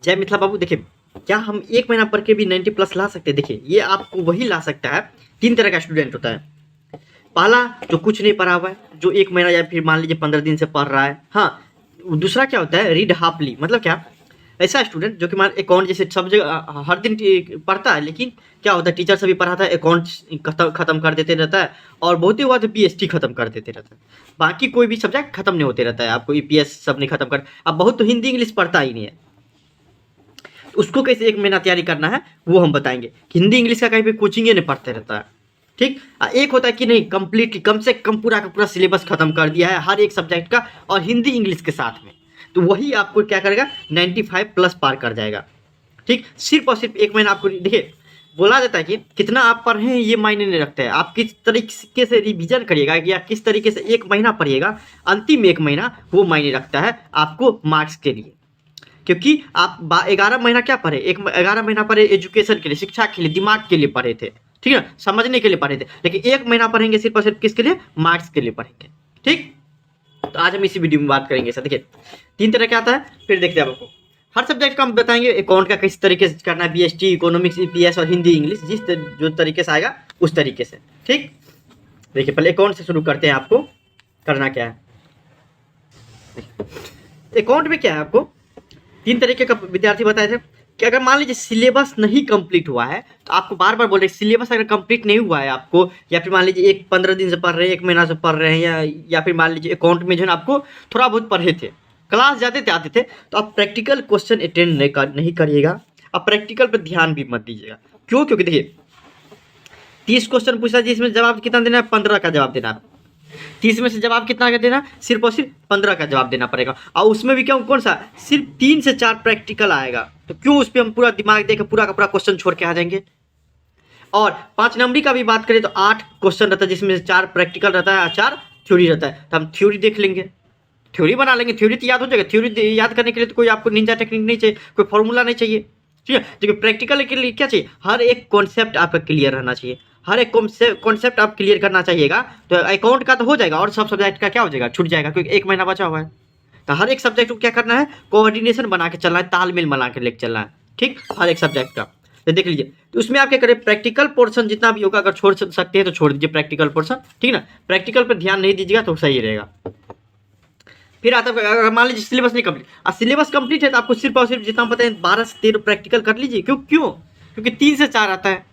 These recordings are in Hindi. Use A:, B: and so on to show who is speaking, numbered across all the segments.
A: जय मिथिला बाबू, देखिए क्या हम एक महीना पढ़ के भी 90 प्लस ला सकते हैं? देखिए ये आपको वही ला सकता है, 3 तरह का स्टूडेंट होता है। पहला जो कुछ नहीं पढ़ा हुआ है, जो 1 महीना या फिर मान लीजिए 15 दिन से पढ़ रहा है। हाँ, दूसरा क्या होता है, रीड हाफली, मतलब क्या, ऐसा स्टूडेंट जो कि मान अकाउंट जैसे सब जगह हर दिन पढ़ता है, लेकिन क्या होता है टीचर से भी पढ़ाता है, अकाउंट खत्म कर देते रहता है, और बहुत ही हुआ तो पीएसटी खत्म कर देते रहता है। बाकी कोई भी सब्जेक्ट खत्म नहीं होते रहता है, आपको ईपीएस सब नहीं खत्म कर। अब बहुत तो हिंदी इंग्लिश पढ़ता ही नहीं है, उसको कैसे 1 महीना तैयारी करना है वो हम बताएंगे। हिंदी इंग्लिश का कहीं भी कोचिंग नहीं पढ़ते रहता है, ठीक। एक होता है कि नहीं कंप्लीटली कम से कम पूरा का पूरा सिलेबस खत्म कर दिया है हर एक सब्जेक्ट का, और हिंदी इंग्लिश के साथ में, तो वही आपको क्या करेगा 95 प्लस पार कर जाएगा, ठीक। सिर्फ और सिर्फ 1 महीना आपको देखिए बोला जाता है कि कितना आप पढ़े हैं ये मायने नहीं रखते हैं, आप किस तरीके से रिवीजन करिएगा या किस तरीके से 1 महीना पढ़िएगा, अंतिम 1 महीना वो मायने रखता है आपको मार्क्स के लिए। क्योंकि आप 11 महीना क्या पढ़े, 11 महीना पढ़े एजुकेशन के लिए, शिक्षा के लिए, दिमाग के लिए पढ़े थे, ठीक है, समझने के लिए पढ़े थे। लेकिन 1 महीना पढ़ेंगे सिर्फ और सिर्फ किसके लिए, मार्क्स के लिए पढ़ेंगे, ठीक। तो आज हम इसी वीडियो में बात करेंगे सर। देखिए 3 तरह क्या आता है, फिर देखते हैं आपको हर सब्जेक्ट का हम बताएंगे, अकाउंट का किस तरीके से करना है, बीएसटी, इकोनॉमिक्स, ईपीएस और हिंदी इंग्लिश जो तरीके से आएगा उस तरीके से, ठीक। देखिए पहले अकाउंट से शुरू करते हैं, आपको करना क्या है। अकाउंट में क्या है, आपको 3 तरीके का विद्यार्थी बताए थे कि अगर मान लीजिए सिलेबस नहीं कंप्लीट हुआ है, तो आपको बार बार बोल रहे सिलेबस अगर कंप्लीट नहीं हुआ है आपको, या फिर मान लीजिए 15 दिन से पढ़ रहे हैं, 1 महीना से पढ़ रहे हैं, या फिर मान लीजिए अकाउंट में जो है ना आपको थोड़ा बहुत पढ़े थे, क्लास जाते थे आते थे, तो आप प्रैक्टिकल क्वेश्चन अटेंड नहीं करिएगा, आप प्रैक्टिकल पर ध्यान भी मत दीजिएगा। क्यों? क्योंकि देखिए 30 क्वेश्चन पूछा जिसमें जवाब कितना देना है, 15 का जवाब देना है। 30 में से जवाब कितना का देना, सिर्फ और सिर्फ 15 का जवाब देना पड़ेगा, और उसमें भी क्या कौन सा, सिर्फ 3 से 4 प्रैक्टिकल आएगा, तो क्यों उस पर हम पूरा दिमाग देकर पूरा का पूरा क्वेश्चन छोड़ के आ जाएंगे। और 5 नंबरी का भी बात करें तो 8 क्वेश्चन रहता है, जिसमें 4 प्रैक्टिकल रहता है, 4 थ्योरी रहता है, तो हम थ्योरी देख लेंगे, थ्योरी बना लेंगे, थ्योरी तो याद हो जाएगा। थ्योरी याद करने के लिए तो कोई आपको निंजा टेक्निक नहीं चाहिए, कोई फॉर्मूला नहीं चाहिए, ठीक है। देखिए प्रैक्टिकल के लिए क्या चाहिए, हर एक कॉन्सेप्ट आपका क्लियर रहना चाहिए, हर एक कॉन्सेप्ट आप क्लियर करना चाहिएगा, तो अकाउंट का तो हो जाएगा, और सब सब्जेक्ट का क्या हो जाएगा, छूट जाएगा, क्योंकि 1 महीना बचा हुआ है। तो हर एक सब्जेक्ट को क्या करना है, कोऑर्डिनेशन बना के चलना है, तालमेल बना के लेके चलना है, ठीक, हर एक सब्जेक्ट का। तो देख लीजिए, तो उसमें आप क्या करें, प्रैक्टिकल पोर्शन जितना भी होगा, अगर छोड़ सकते हैं तो छोड़ दीजिए प्रैक्टिकल पोर्शन, ठीक ना। प्रैक्टिकल पर ध्यान नहीं दीजिएगा तो सही रहेगा। फिर आता है अगर मान लीजिए सिलेबस नहीं कंप्लीट, और सिलेबस कंप्लीट है तो आपको सिर्फ और सिर्फ जितना पता है 12 से 13 प्रैक्टिकल कर लीजिए। क्यों? क्योंकि 3 से 4 आता है,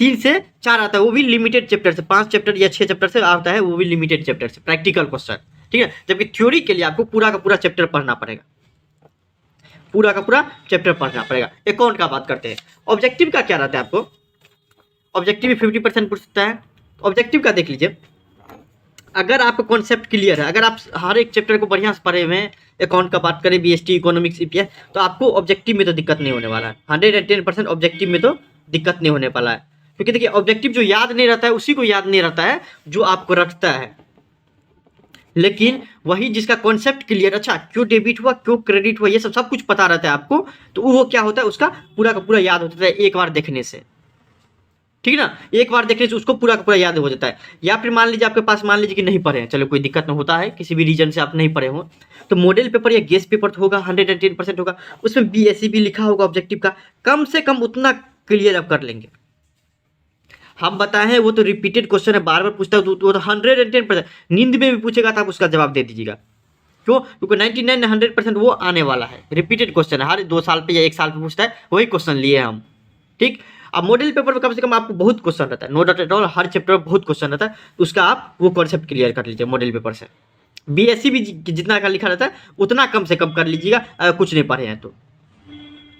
A: 3 से 4 आता है, वो भी लिमिटेड चैप्टर से, 5 चैप्टर या 6 चैप्टर से आता है, वो भी लिमिटेड चैप्टर से प्रैक्टिकल क्वेश्चन, ठीक है। जबकि थ्योरी के लिए आपको पूरा का पूरा चैप्टर पढ़ना पड़ेगा, पूरा का पूरा चैप्टर पढ़ना पड़ेगा। अकाउंट का बात करते हैं, ऑब्जेक्टिव का क्या रहता है, आपको ऑब्जेक्टिव भी 50% पूछ सकता है। ऑब्जेक्टिव का देख लीजिए, अगर आपका कॉन्सेप्ट क्लियर है, अगर आप हर एक चैप्टर को बढ़िया से पढ़े हुए हैं, अकाउंट का बात करें, बीएसटी, इकोनॉमिक्स, ईपीएस, तो आपको ऑब्जेक्टिव में तो दिक्कत नहीं होने वाला है, 110% ऑब्जेक्टिव में तो दिक्कत नहीं होने वाला है। क्योंकि देखिए ऑब्जेक्टिव जो याद नहीं रहता है उसी को याद नहीं रहता है जो आपको रखता है, लेकिन वही जिसका कॉन्सेप्ट क्लियर, अच्छा क्यों डेबिट हुआ, क्यों क्रेडिट हुआ, ये सब कुछ पता रहता है आपको, तो वो क्या होता है, उसका पूरा का पूरा याद होता है एक बार देखने से, ठीक है ना। एक बार देखने से उसको पूरा का पूरा याद हो जाता है। या फिर मान लीजिए आपके पास मान लीजिए कि नहीं पढ़े हैं, चलो कोई दिक्कत नहीं होता है, किसी भी रीजन से आप नहीं पढ़े हो, तो मॉडल पेपर या गेस्ट पेपर तो होगा, 110% होगा, उसमें बीएससी भी लिखा होगा ऑब्जेक्टिव का, कम से कम उतना क्लियर आप कर लेंगे। हम बताए हैं वो तो रिपीटेड क्वेश्चन है, बार बार पूछता है, तो 110%, नींद में भी पूछेगा तो आप उसका जवाब दे दीजिएगा। क्यों? क्योंकि 99 100% वो आने वाला है, रिपीटेड क्वेश्चन है, हर 2 साल पे या 1 साल पे पूछता है, वही क्वेश्चन लिए हम, ठीक। अब मॉडल पेपर में कम से कम आपको बहुत क्वेश्चन रहता है, नो डाउट एट ऑल, हर चैप्टर में बहुत क्वेश्चन रहता है, तो उसका आप वो कॉन्सेप्ट क्लियर कर लीजिए मॉडल पेपर से। बीएससी भी जितना का लिखा रहता है उतना कम से कम कर लीजिएगा, अगर कुछ नहीं पढ़े हैं तो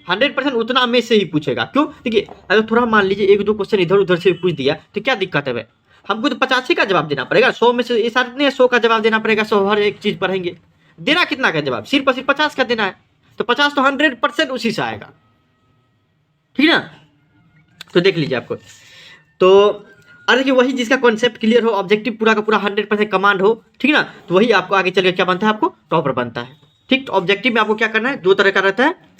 A: 100% उतना में से ही पूछेगा। क्यों? देखिए अगर थोड़ा मान लीजिए 1-2 क्वेश्चन इधर उधर से पूछ दिया तो क्या दिक्कत है भाई, हमको तो 85 का जवाब देना पड़ेगा, 100 में से ऐसा नहीं है 100 का जवाब देना पड़ेगा, 100 हर एक चीज़ पढ़ेंगे, देना कितना का जवाब, सिर्फ और सिर्फ 50 का देना है, तो 50 तो 100% उसी से आएगा, ठीक है ना। तो देख लीजिए आपको, तो अरे देखिए वही जिसका कॉन्सेप्ट क्लियर हो, ऑब्जेक्टिव पूरा का पूरा 100% कमांड हो, ठीक है ना, तो वही आपको आगे चलकर क्या बनता है, आपको टॉपर बनता है, ठीक। तो ऑब्जेक्टिव में आपको क्या करना है, 2 तरह का रहता है।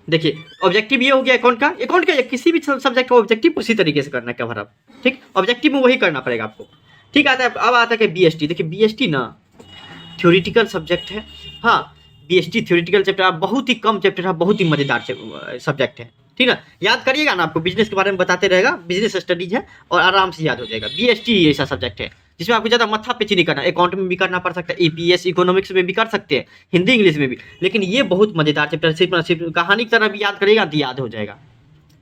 A: देखिए ऑब्जेक्टिव ये हो गया अकाउंट का किसी भी सब्जेक्ट का ऑब्जेक्टिव उसी तरीके से करना है कवर अप, ठीक, ऑब्जेक्टिव में वही करना पड़ेगा आपको, ठीक। आता है अब आता है कि बीएसटी, देखिए बीएसटी ना थ्योरेटिकल सब्जेक्ट है, हाँ बीएसटी थ्योरेटिकल चैप्टर बहुत ही कम चैप्टर है, बहुत ही मजेदार सब्जेक्ट है, ठीक है। याद करिएगा ना, आपको बिजनेस के बारे में बताते रहेगा, बिजनेस स्टडीज है और आराम से याद हो जाएगा। बीएसटी ऐसा सब्जेक्ट है जिसमें आपको ज़्यादा मत्था पेची नहीं करना, अकाउंट में भी करना पड़ सकता है, ईपीएस इकोनॉमिक्स में भी कर सकते हैं, हिंदी इंग्लिश में भी, लेकिन ये बहुत मजेदार चैप्टर, सिर्फ कहानी की तरह भी याद करेगा तो याद हो जाएगा,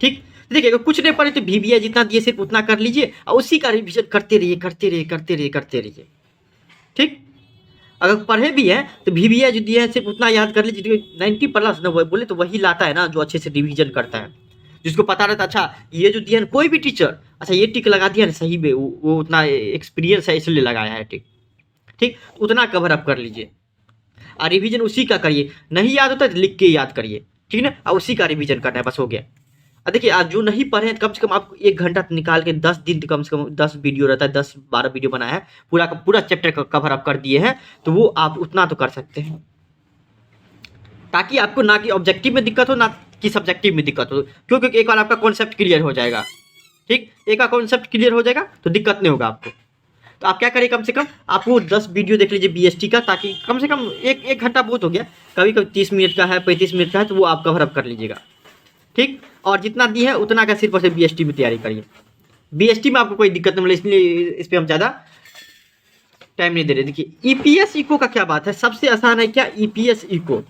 A: ठीक। देखिए अगर कुछ नहीं पढ़े तो VBA जितना दिए सिर्फ उतना कर लीजिए और उसी का रिविजन करते रहिए करते रहिए करते रहिए करते रहिए, ठीक। अगर पढ़े भी हैं तो VBA जो दिए हैं सिर्फ उतना याद कर लीजिए, 90+ ना बोले तो वही लाता है ना जो अच्छे से रिवीजन करता है, जिसको पता रहता अच्छा ये जो दिया है कोई भी टीचर, अच्छा ये टिक लगा दिया ना सही में, वो उतना एक्सपीरियंस है इसलिए लगाया है टिक, ठीक। उतना कवर अप कर लीजिए और रिवीजन उसी का करिए, नहीं याद होता है तो लिख के याद करिए, ठीक ना, और उसी का रिवीजन करना है, बस हो गया। देखिए आज जो नहीं पढ़े हैं कम से कम आप 1 घंटा निकाल के 10 दिन कम से कम 10 वीडियो रहता है, 10-12 वीडियो बनाया है, पूरा का पूरा चैप्टर का कवर अप कर दिए हैं, तो वो आप उतना तो कर सकते हैं, ताकि आपको ना कि ऑब्जेक्टिव में दिक्कत हो ना कि सब्जेक्टिव में दिक्कत हो, क्योंकि एक बार आपका कॉन्सेप्ट क्लियर हो जाएगा, ठीक। एक बार कॉन्सेप्ट क्लियर हो जाएगा तो दिक्कत नहीं होगा आपको। तो आप क्या करिए, कम से कम आप वो 10 वीडियो देख लीजिए BST का, ताकि कम से कम एक घंटा बहुत हो गया, कभी कभी 30 मिनट का है 35 मिनट का है, तो वो आप कवर अप कर लीजिएगा, ठीक। और जितना दी है उतना का सिर्फ और सिर्फ BST में तैयारी करिए, BST में आपको कोई दिक्कत नहीं मिले, इसलिए इस पर हम ज़्यादा टाइम नहीं दे रहे। देखिए EPS इको का क्या बात है, सबसे आसान है क्या EPS इको,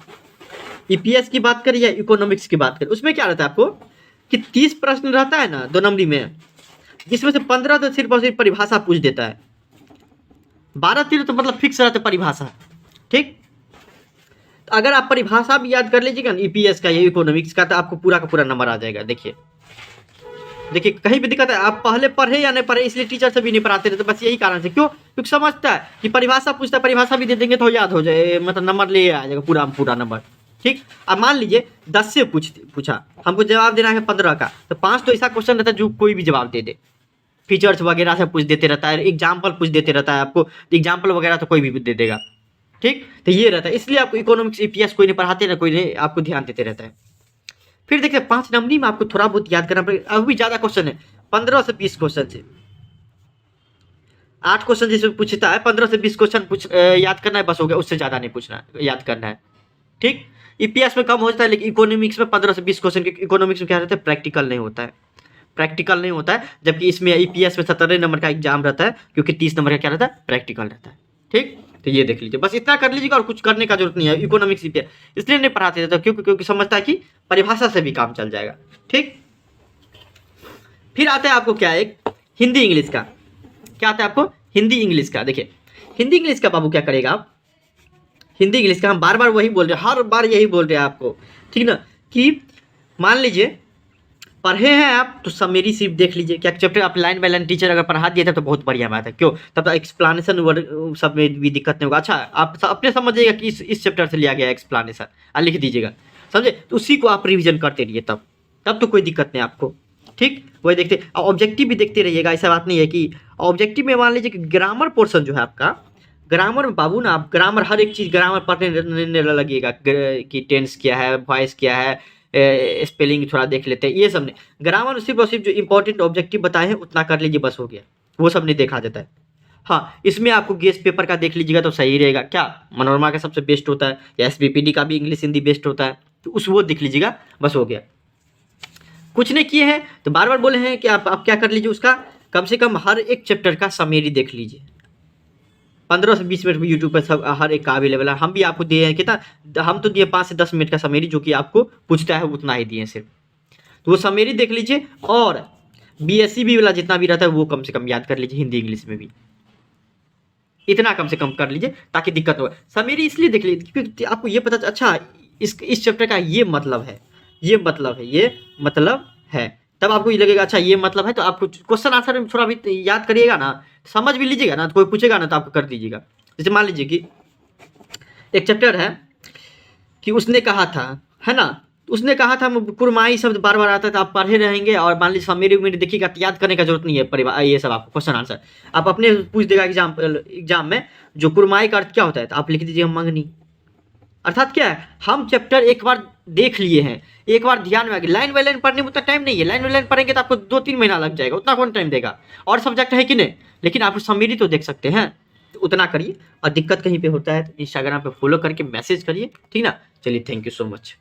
A: EPS की बात करें या इकोनॉमिक्स की बात करें, उसमें क्या रहता है आपको कि 30 प्रश्न रहता है ना 2 नंबरी में, जिसमें से 15 तो सिर्फ और सिर्फ परिभाषा पूछ देता है, 12-13 तो मतलब फिक्स रहता है परिभाषा, ठीक। तो अगर आप परिभाषा भी याद कर लीजिएगा ना EPS का या इकोनॉमिक्स का, तो आपको पूरा का पूरा नंबर आ जाएगा। देखिए देखिए कहीं भी दिक्कत है, आप पहले पढ़े या नहीं पढ़े इसलिए टीचर से भी नहीं पढ़ाते रहते, बस यही कारण से, क्यों, क्योंकि समझता है कि परिभाषा पूछता है, परिभाषा भी दे देंगे तो याद हो जाए, मतलब नंबर ले आ जाएगा पूरा पूरा नंबर, ठीक। अब मान लीजिए 10 से पूछा, हमको जवाब देना है 15 का, तो 5 तो ऐसा क्वेश्चन रहता है जो कोई भी जवाब दे दे, फीचर्स वगैरह से पूछ देते रहता है, एग्जाम्पल पूछ देते रहता है आपको, एग्जाम्पल वगैरह तो कोई भी दे देगा, ठीक। तो ये रहता है, इसलिए आपको इकोनॉमिक्स EPS कोई नहीं पढ़ाते ना, कोई नहीं आपको ध्यान देते रहता है। फिर देखिए 5 नंबरी में आपको थोड़ा बहुत याद करना पड़ेगा, अभी ज़्यादा क्वेश्चन है, 15 से 20 क्वेश्चन से 8 क्वेश्चन जिसमें पूछता है, 15 से 20 क्वेश्चन याद करना है, बस हो गया, उससे ज़्यादा नहीं पूछना याद करना है, ठीक। EPS में कम होता है, लेकिन इकोनॉमिक्स में 15 से 20 क्वेश्चन, इकोनॉमिक्स में क्या रहता है, प्रैक्टिकल नहीं होता है, प्रैक्टिकल नहीं होता है, जबकि इसमें EPS में 17 नंबर का एग्जाम रहता है, क्योंकि 30 नंबर का क्या रहता है, प्रैक्टिकल रहता है, ठीक। तो ये देख लीजिए, बस इतना कर लीजिएगा और कुछ करने का जरूरत नहीं है। इकोनॉमिक्स EPS इसलिए नहीं पढ़ाते रहते क्योंकि समझता है कि परिभाषा से भी काम चल जाएगा, ठीक। फिर आता है आपको क्या, एक हिंदी इंग्लिश का, क्या आता है आपको, हिंदी इंग्लिश का। देखिए हिंदी इंग्लिश का बाबू क्या करेगा आप, हिंदी इंग्लिश का हम बार बार वही बोल रहे हैं, हर बार यही बोल रहे हैं आपको, ठीक ना, कि मान लीजिए पढ़े हैं आप तो समरी सिर्फ देख लीजिए, क्या चैप्टर आप लाइन बाय लाइन टीचर अगर पढ़ा दिए थे तो बहुत बढ़िया बात है, क्यों, तब तो एक्सप्लानेशन सब में भी दिक्कत नहीं होगा। अच्छा आप अपने समझिएगा कि इस चैप्टर से लिया गया एक्सप्लानेशन, लिख दीजिएगा, समझे, तो उसी को आप रिविजन करते रहिए, तब तो कोई दिक्कत नहीं आपको, ठीक। वही देखते, ऑब्जेक्टिव भी देखते रहिएगा, ऐसा बात नहीं है कि ऑब्जेक्टिव में मान लीजिए कि ग्रामर पोर्सन जो है आपका, ग्रामर में बाबू ना आप ग्रामर हर एक चीज़ ग्रामर पढ़ने लगेगा कि टेंस क्या है, वॉइस क्या है, स्पेलिंग थोड़ा देख लेते हैं, ये सब नहीं, ग्रामर सिर्फ और सिर्फ जो इंपॉर्टेंट ऑब्जेक्टिव बताए हैं उतना कर लीजिए, बस हो गया, वो सब नहीं देखा जाता है। हाँ इसमें आपको गेस्ट पेपर का देख लीजिएगा तो सही रहेगा, क्या मनोरमा का सबसे बेस्ट होता है, या SBPD का भी इंग्लिश हिंदी बेस्ट होता है, तो वो देख लीजिएगा, बस हो गया। कुछ नहीं किए हैं तो बार बार बोले हैं कि आप क्या कर लीजिए, उसका कम से कम हर एक चैप्टर का समरी देख लीजिए, 15 से 20 मिनट में यूट्यूब पर सब हर एक का अवेलेबल है। हम भी आपको दिए हैं कितना, हम तो दिए 5 से 10 मिनट का समरी, जो कि आपको पूछता है उतना ही दिए सिर्फ, तो वो समरी देख लीजिए, और BSc वाला जितना भी रहता है वो कम से कम याद कर लीजिए, हिंदी इंग्लिश में भी इतना कम से कम कर लीजिए ताकि दिक्कत हो। समरी इसलिए देख लीजिए क्योंकि आपको ये पता, अच्छा इस चैप्टर का ये मतलब है, ये मतलब है, ये मतलब है, तब आपको ये लगेगा अच्छा ये मतलब है, तो आपको क्वेश्चन आंसर में थोड़ा भी याद करिएगा ना, समझ भी लीजिएगा ना, तो कोई पूछेगा ना तो आपको कर दीजिएगा। जैसे मान लीजिए कि एक चैप्टर है कि उसने कहा था, है ना, उसने कहा था कुरमाई शब्द बार बार आता है, तो आप पढ़े रहेंगे और मान लीजिए समरी उमेरी देखिएगा तो याद करने का जरूरत नहीं है, परिवार ये सब आपको क्वेश्चन आंसर आप अपने पूछ देगा एग्जाम में, जो कुरमाई का अर्थ क्या होता है, तो आप लिख दीजिए मंगनी, अर्थात क्या है, हम चैप्टर एक बार देख लिए हैं, एक बार ध्यान में आ गया, लाइन बाय लाइन पढ़ने में उतना टाइम नहीं है, लाइन बाय लाइन पढ़ेंगे तो आपको 2-3 महीना लग जाएगा, उतना कौन टाइम देगा, और सब्जेक्ट है कि नहीं, लेकिन आप समरी तो देख सकते हैं, तो उतना करिए, और दिक्कत कहीं पे होता है तो इंस्टाग्राम पे फॉलो करके मैसेज करिए, ठीक ना। चलिए, थैंक यू सो मच।